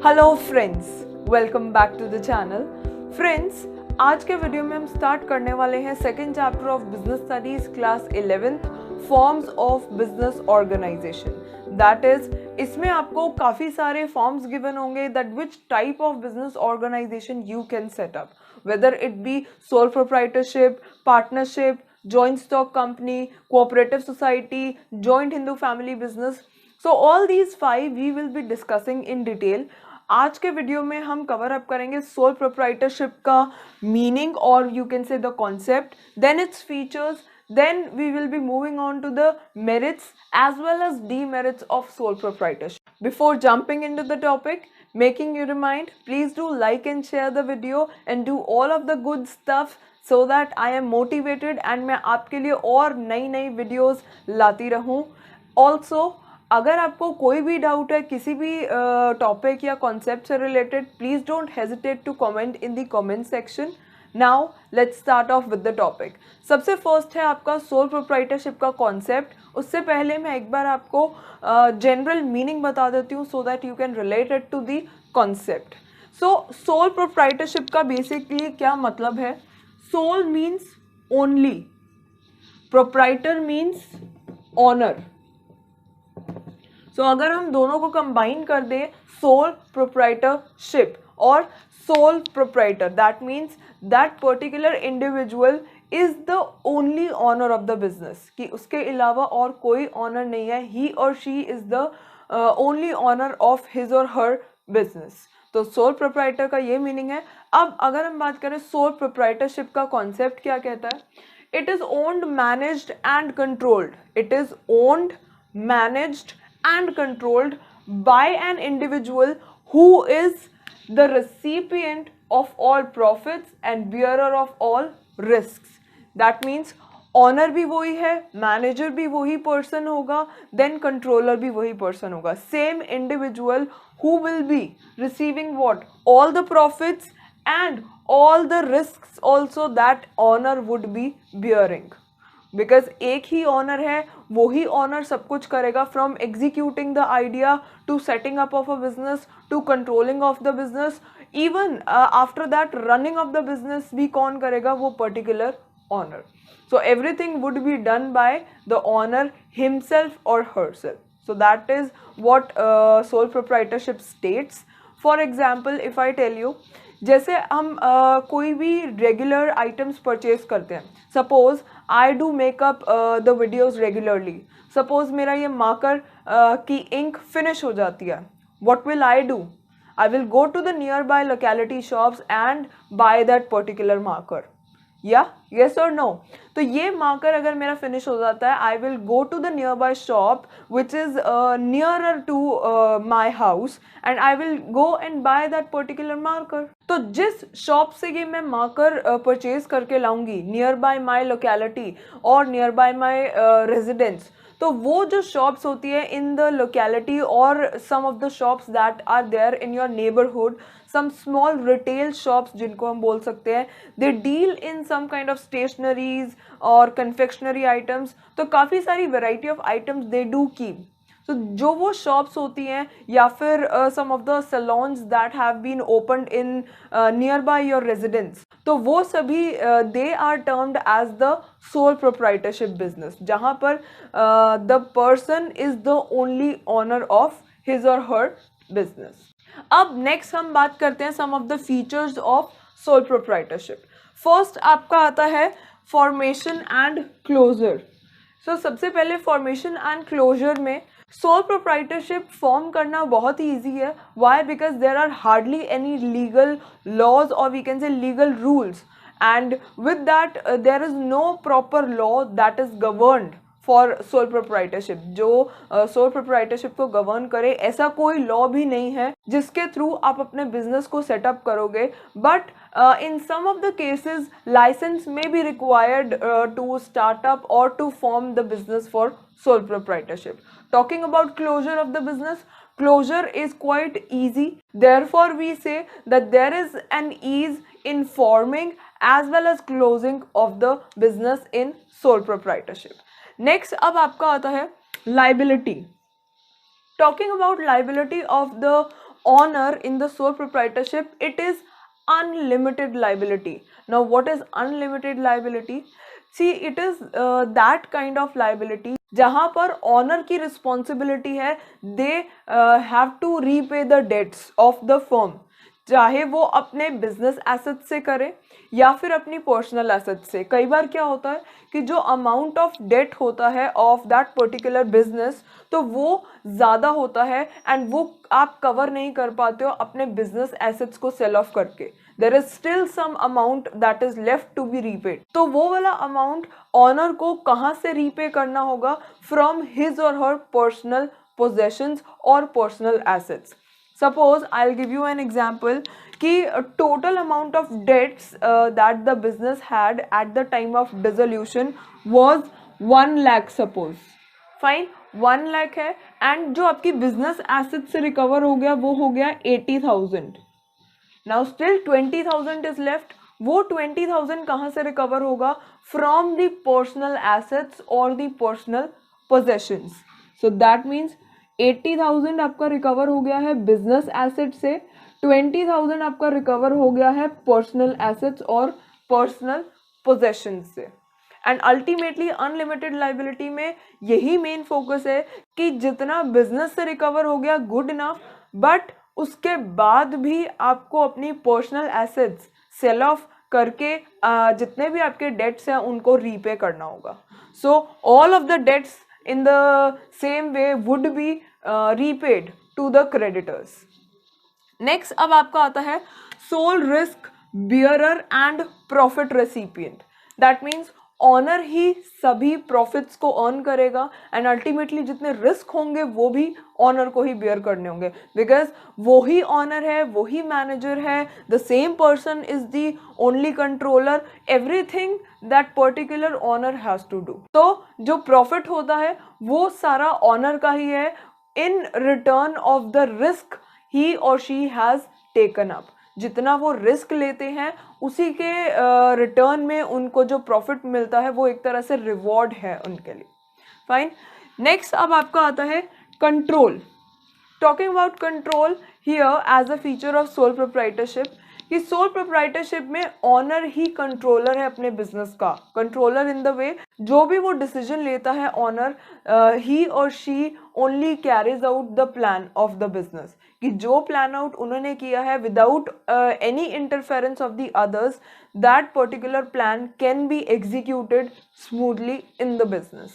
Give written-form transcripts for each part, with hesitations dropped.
Hello friends, welcome back to the channel. Friends, आज के video में हम स्टार्ट करने वाले हैं second chapter of business studies class 11th forms of business organisation. That is, इसमें आपको काफ़ी सारे फॉर्म्स गिवन होंगे that which type of business organisation you can set up, whether it be sole proprietorship, partnership, joint stock company, cooperative society, joint Hindu family business. So all these five we will be discussing in detail. आज के video में हम cover up करेंगे sole proprietorship का meaning और you can say the concept, then its features, then we will be moving on to the merits as well as demerits of sole proprietorship. Before jumping into the topic, making you remind, please do like and share the video and do all of the good stuff so that I am motivated and मैं आपके लिए और नई नई videos लाती रहूँ. Also, अगर आपको कोई भी डाउट है किसी भी टॉपिक या कॉन्सेप्ट से related, please don't hesitate to comment in the comment section. Now let's start off with the topic. सबसे फर्स्ट है आपका सोल प्रोप्राइटरशिप का कॉन्सेप्ट. उससे पहले मैं एक बार आपको जनरल मीनिंग बता देती हूँ so that you can relate it to the concept. So sole proprietorship का बेसिकली क्या मतलब है? Sole means only, proprietor means owner. So अगर हम दोनों को कंबाइन कर दें, सोल प्रोप्राइटरशिप और sole proprietor, that means that particular individual is the only owner of the business, कि उसके अलावा और कोई ऑनर नहीं है. He or she is the only owner of his or her business. तो सोल प्रोप्राइटर का ये मीनिंग है. अब अगर हम बात करें सोल प्रोप्राइटरशिप का कॉन्सेप्ट क्या कहता है? It is owned, managed and controlled. It is owned, managed and controlled by an individual who is the recipient of all profits and bearer of all risks. That means owner भी वही है, manager भी वही person होगा, then controller भी वही person होगा. Same individual who will be receiving what? All the profits and all the risks also that owner would be bearing. Because एक ही ऑनर है, वो ही ऑनर सब कुछ करेगा, from executing the idea to setting up of a business to controlling of the business, even after that running of the business भी कौन करेगा? वो particular owner. So everything would be done by the owner himself or herself. So that is what sole proprietorship states. For example, if I tell you, जैसे हम कोई भी regular items purchase करते हैं. Suppose I do makeup the videos regularly. Suppose मेरा ये marker की ink finish हो जाती है. What will I do? I will go to the nearby locality shops and buy that particular marker. या yes or no? तो ये marker अगर मेरा फिनिश हो जाता है, I will go to the nearby shop which is nearer to my house and I will go and buy that particular marker. तो जिस शॉप से ये मैं मार्कर परचेज करके लाऊंगी नियर बाय माई लोकेलिटी और नियर बाय माई रेजिडेंस, तो वो जो शॉप्स होती है इन द लोकेलिटी और some of the shops that are there in your neighbourhood, some small retail shops जिनको हम बोल सकते हैं, they deal in some kind of stationeries और कन्फेक्शनरी आइटम्स. तो काफ़ी सारी variety of items they do keep. तो जो वो शॉप्स होती हैं या फिर some of the salons that have been opened in near by your residence, तो वो सभी they are termed as the sole proprietorship business, जहाँ पर the person is the only owner of his or her business. अब next हम बात करते हैं some of the features of sole proprietorship. First आपका आता है फॉर्मेशन एंड क्लोजर. सो सबसे पहले फॉर्मेशन एंड क्लोजर में सोल प्रोप्राइटरशिप फॉर्म करना बहुत ही ईजी है. Why? Because there are hardly any legal laws or we can say legal rules, and with that there is no proper law that is governed for sole proprietorship. जो sole proprietorship को govern करे, ऐसा कोई law भी नहीं है जिसके through आप अपने बिजनेस को सेटअप करोगे. But in some of the cases license may be required to start up or to form the business for sole proprietorship. Talking about closure of the business, closure is quite easy. Therefore we say that there is an ease in forming as well as closing of the business in sole proprietorship. Next अब आपका आता है liability. Talking about liability of the honor in the sole proprietorship, it is unlimited liability. Now, what is unlimited liability? See, it is that kind of liability जहाँ पर honour की responsibility है, they have to repay the debts of the firm, चाहे वो अपने business asset से करे या फिर अपनी पर्सनल एसेट से. कई बार क्या होता है कि जो अमाउंट ऑफ डेट होता है ऑफ दैट पर्टिकुलर बिजनेस, तो वो ज़्यादा होता है एंड वो आप कवर नहीं कर पाते हो अपने बिजनेस एसेट्स को सेल ऑफ करके. There is still some amount that is left to be repaid. तो वो वाला अमाउंट ऑनर को कहाँ से रीपे करना होगा? From his or her personal possessions और personal assets. Suppose I'll give you an example कि total amount of debts that the business had at the time of dissolution was 1 lakh suppose. Fine, 1 lakh है and जो आपकी business asset से recover हो गया वो हो गया 80,000. Now still 20,000 is left. वो 20,000 कहाँ से recover होगा? From the personal assets or the personal possessions. So that means 80,000 आपका रिकवर हो गया है बिजनेस एसेट से, 20,000 आपका रिकवर हो गया है पर्सनल एसेट्स और पर्सनल पोजेशन से. एंड अल्टीमेटली अनलिमिटेड लाइबिलिटी में यही मेन फोकस है कि जितना बिजनेस से रिकवर हो गया गुड इनफ, बट उसके बाद भी आपको अपनी पर्सनल एसेट्स सेल ऑफ करके जितने भी आपके डेट्स हैं उनको रीपे करना होगा. So all of the debts in the same way would be repaid to the creditors. Next अब आपका आता है sole risk bearer and profit recipient. That means owner ही सभी प्रॉफिट्स को अर्न करेगा एंड अल्टीमेटली जितने रिस्क होंगे वो भी ऑनर को ही बेयर करने होंगे, बिकॉज वो ही ऑनर है, वो ही मैनेजर है, the same person is the only controller, everything that particular owner has to do. तो जो प्रॉफिट होता है वो सारा ऑनर का ही है in return of the risk he or she has taken up. जितना वो रिस्क लेते हैं उसी के रिटर्न में उनको जो प्रॉफिट मिलता है वो एक तरह से रिवॉर्ड है उनके लिए. फाइन. नेक्स्ट अब आपका आता है control. Talking about control here as a feature of sole proprietorship, कि सोल प्रोप्राइटरशिप में ऑनर ही कंट्रोलर है अपने बिजनेस का. कंट्रोलर इन द वे जो भी वो डिसीजन लेता है owner, he or she only carries out the plan of the business, कि जो प्लान आउट उन्होंने किया है without any interference of the others, that particular plan can be executed smoothly in the business.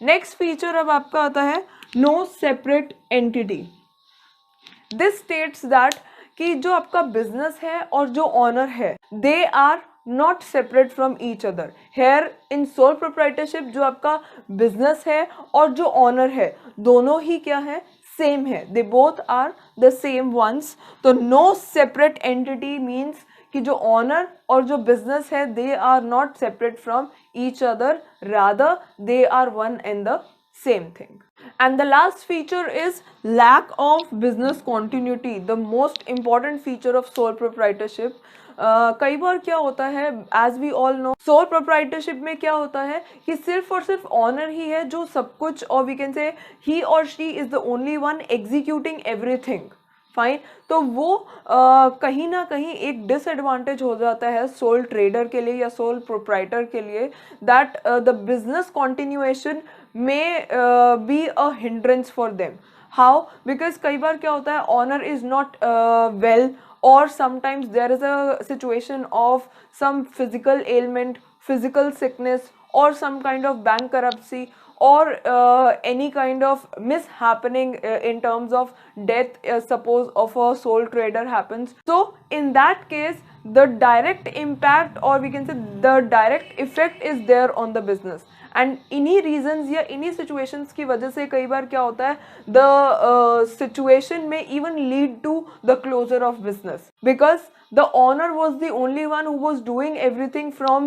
Next feature अब आपका आता है no separate entity. This states that कि जो आपका बिजनेस है और जो ऑनर है they are not separate from each other. Here in sole proprietorship जो आपका बिजनेस है और जो ऑनर है दोनों ही क्या है? सेम है. They both are the same ones. तो नो सेपरेट एंटिटी मीन्स कि जो ऑनर और जो बिजनेस है they are not separate from each other, rather they are one and the same thing. And the last feature is lack of business continuity, the most important feature of sole proprietorship. कई बार क्या होता है, as we all know, sole proprietorship में क्या होता है कि सिर्फ और सिर्फ ऑनर ही है जो सब कुछ, और we can say he or she is the only one executing everything. Fine. तो वो कहीं ना कहीं एक डिसएडवांटेज हो जाता है सोल ट्रेडर के लिए या सोल प्रोप्राइटर के लिए, दैट द बिजनेस कॉन्टिन्यूएशन में be a hindrance for them. How? Because कई बार क्या होता है ऑनर इज नॉट वेल, और sometimes there is a situation of some physical element, physical sickness, or some kind of bankruptcy, or any kind of mishappening in terms of death, suppose of a sole trader happens. So in that case the direct impact, or we can say the direct effect is there on the business. And इन्हीं reasons या इन्हीं situations की वजह से कई बार क्या होता है द सिचुएशन में even lead to the closure of business, because the owner was the only one who was doing everything from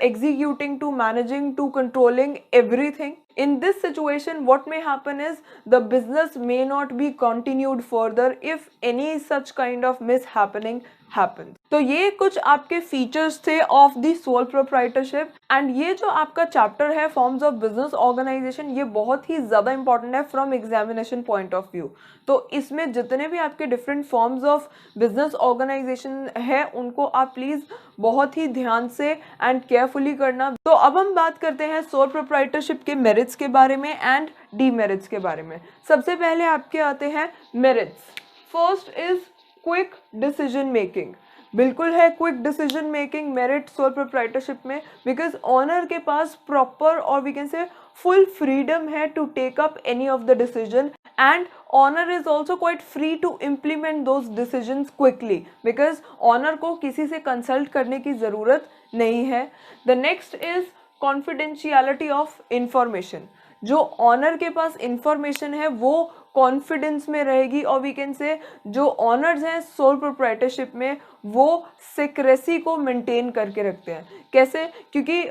executing to managing to controlling everything. In this situation what may happen is the business may not be continued further if any such kind of mishappening happens. तो ये कुछ आपके features थे of the sole proprietorship. And ये जो आपका chapter है forms of business organisation, ये बहुत ही ज़्यादा इंपॉर्टेंट है from examination point of view. तो इसमें जितने भी आपके different forms of business organisation है उनको आप प्लीज़ बहुत ही ध्यान से एंड केयरफुली करना। तो अब हम बात करते हैं सोल प्रोप्राइटरशिप के मेरिट्स के बारे में एंड डीमेरिट्स के बारे में। सबसे पहले आपके आते हैं merits. First is quick decision making. बिल्कुल है quick decision making merit sole proprietorship में, बिकॉज ऑनर के पास proper or we can say full freedom है to take up any of the decision, and owner is also quite free to implement those decisions quickly, because owner को किसी से consult करने की ज़रूरत नहीं है। The next is confidentiality of information. जो ऑनर के पास इंफॉर्मेशन है वो कॉन्फिडेंस में रहेगी, और वी कैन से जो ऑनर्स हैं सोल प्रोप्राइटरशिप में वो सीक्रेसी को मेंटेन करके रखते हैं। कैसे? क्योंकि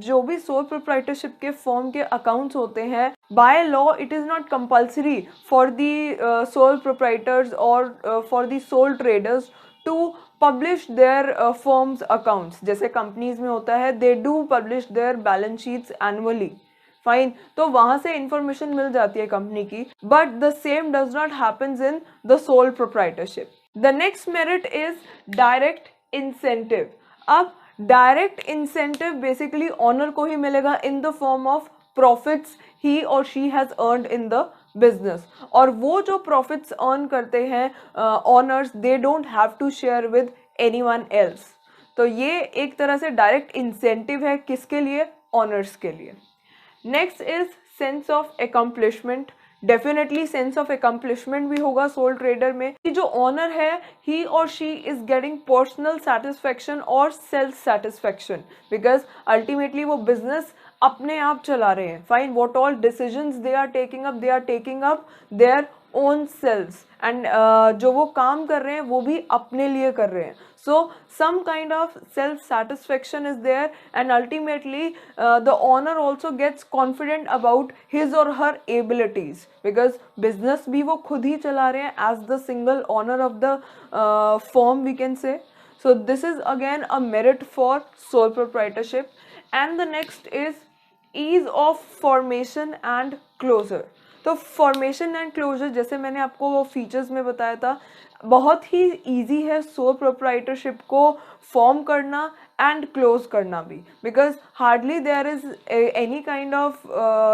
जो भी सोल प्रोप्राइटरशिप के फॉर्म के अकाउंट्स होते हैं, by law it is not compulsory for the sole proprietors or for the sole traders to publish their firms accounts. जैसे कंपनीज में होता है, they do publish their balance sheets annually, fine, तो वहां से इंफॉर्मेशन मिल जाती है कंपनी की, but the same does not happens in the sole proprietorship. The next merit is direct incentive. अब डायरेक्ट इंसेंटिव बेसिकली ऑनर को ही मिलेगा in the form of profits he or she has earned in the business, और वो जो profits earn करते हैं owners, they don't have to share with anyone else. तो ये एक तरह से डायरेक्ट इंसेंटिव है, किसके लिए? ऑनर्स के लिए। Next is sense of accomplishment. Definitely sense of accomplishment भी होगा सोल ट्रेडर में, कि जो ऑनर है he or she is getting personal satisfaction और सेल्फ सेटिस्फेक्शन, बिकॉज अल्टीमेटली वो बिजनेस अपने आप चला रहे हैं। Fine, what all decisions they are taking up their own sales, and जो वो काम कर रहे हैं वो भी अपने लिए कर रहे हैं। सो some kind of self satisfaction is there, and ultimately the owner also gets confident about his or her abilities, because business भी वो खुद ही चला रहे हैं as the single owner of the firm, we can say. So this is again a merit for sole proprietorship. And the next is ease of formation and closure. तो formation and closure, जैसे मैंने आपको वो features में बताया था, बहुत ही इजी है सोल प्रोप्राइटरशिप को फॉर्म करना एंड क्लोज करना भी, because hardly there is any kind of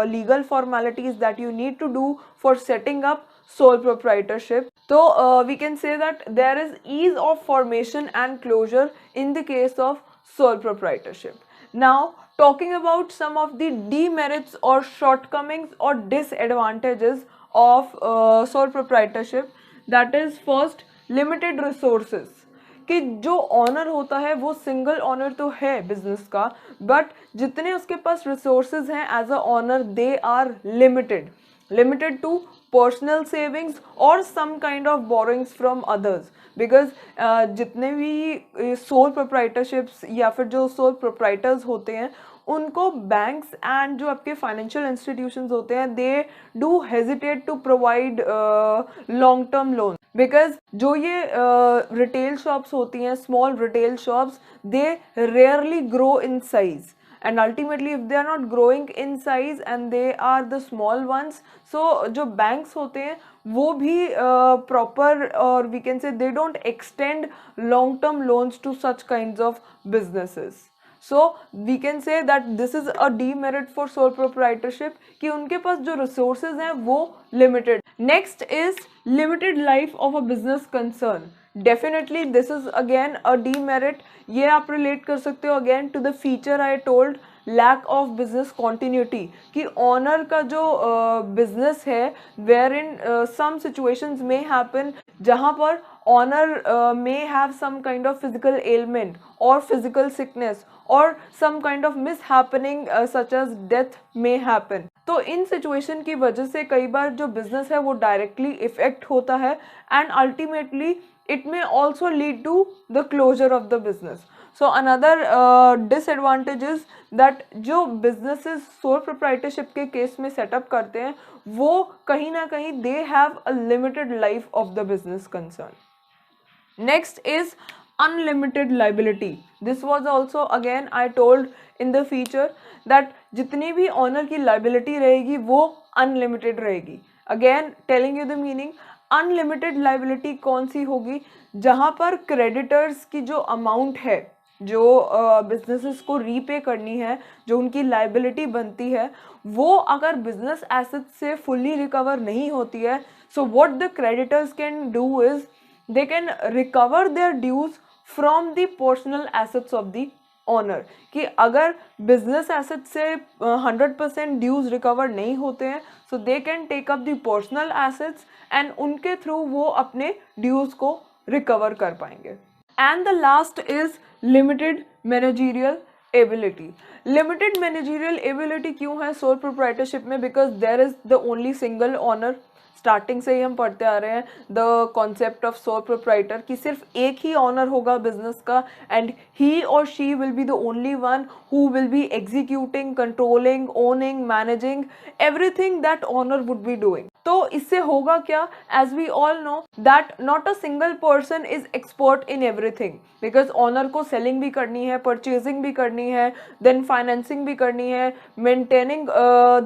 legal formalities that you need to do for setting up sole proprietorship. So we can say that there is ease of formation and closure in the case of sole proprietorship. Now talking about some of the demerits or shortcomings or disadvantages of sole proprietorship, that is first limited resources. कि जो honour होता है वो single owner तो है business का, but जितने उसके पास रिसोर्सेज हैं as a owner, they are limited to personal savings or some kind of borrowings from others, because जितने भी सोल प्रोप्राइटरशिप्स या फिर जो सोल प्रोप्राइटर्स होते हैं उनको बैंक्स एंड जो आपके फाइनेंशियल इंस्टीट्यूशंस होते हैं, they do hesitate to provide long term loan, because जो ये रिटेल शॉप्स होती हैं, small retail shops, they rarely grow in size, and ultimately if they are not growing in size and they are the small ones, so जो banks होते हैं वो भी proper or we can say they don't extend long term loans to such kinds of businesses. So we can say that this is a demerit for sole proprietorship कि उनके पास जो resources हैं वो limited. Next is limited life of a business concern. Definitely this is again a demerit. ये आप relate कर सकते हो again to the feature I told, lack of business continuity, कि owner का जो business है wherein some situations may happen जहाँ पर owner may have some kind of physical ailment or physical sickness or some kind of mishappening such as death may happen. तो इन situation की वजह से कई बार जो बिजनेस है वो डायरेक्टली इफेक्ट होता है, and ultimately it may also lead to the closure of the business. So another disadvantage is that जो businesses sole proprietorship के केस में सेटअप करते हैं वो कहीं ना कहीं they have a limited life of the business concern. Next is unlimited liability. This was also again I told in the feature that जितनी भी ऑनर की लाइबिलिटी रहेगी वो अनलिमिटेड रहेगी. Again telling you the meaning. Unlimited liability कौन सी होगी? जहाँ पर क्रेडिटर्स की जो अमाउंट है, जो बिजनेसेस को रीपे करनी है, जो उनकी लाइबिलिटी बनती है, वो अगर बिजनेस एसेट से फुल्ली रिकवर नहीं होती है, so what the creditors can do is they can recover their dues from the personal assets of the owner. कि अगर बिजनेस एसेट से 100% ड्यूज रिकवर नहीं होते हैं, so they can take up the personal assets and उनके through वो अपने dues को रिकवर कर पाएंगे. And the last is limited managerial ability. Limited managerial ability क्यों है sole proprietorship में? Because there is the only single owner. Starting से ही हम पढ़ते आ रहे हैं the concept of sole proprietor कि सिर्फ एक ही ऑनर होगा बिजनेस का and he or she will be the only one who will be executing, controlling, owning, managing everything that owner would be doing. तो इससे होगा क्या? As we all know that not a single person is expert in everything, because owner को selling भी करनी है, purchasing भी करनी है, देन फाइनेंसिंग भी करनी है, maintaining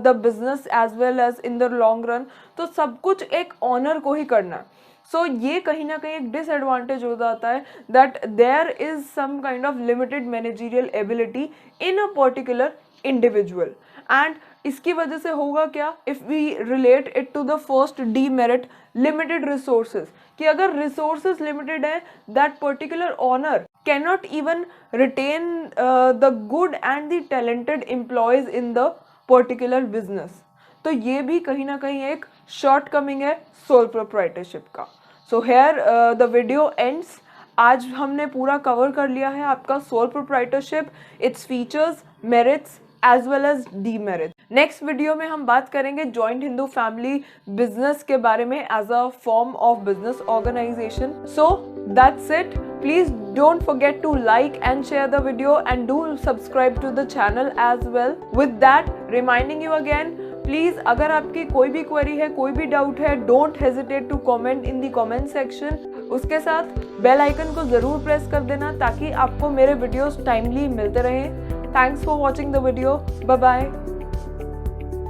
the business as well as in the long run. तो सब कुछ एक ऑनर को ही करना है. सो ये कहीं ना कहीं एक डिसएडवांटेज हो जाता है that there is some kind of limited managerial ability in a particular individual. And इसकी वजह से होगा क्या? If we relate it to the first demerit, limited resources, कि अगर रिसोर्सेज लिमिटेड है, that particular owner cannot even retain the good and the talented employees in the particular business. तो ये भी कहीं ना कहीं एक शॉर्ट कमिंग है सोल प्रोप्राइटरशिप का. So here the video ends. आज हमने पूरा कवर कर लिया है आपका sole proprietorship, its features, merits as well as demerit. Next video में हम बात करेंगे जॉइंट हिंदू फैमिली बिजनेस के बारे में as a form of business organization. So that's it. Please don't forget to like and share the video and do subscribe to the channel as well. With that, reminding you again, please अगर आपकी कोई भी query है, कोई भी doubt है, don't hesitate to comment in the comment section. उसके साथ बेल आइकन को ज़रूर प्रेस कर देना ताकि आपको मेरे वीडियोस टाइमली मिलते रहें. Thanks for watching the video. Bye bye.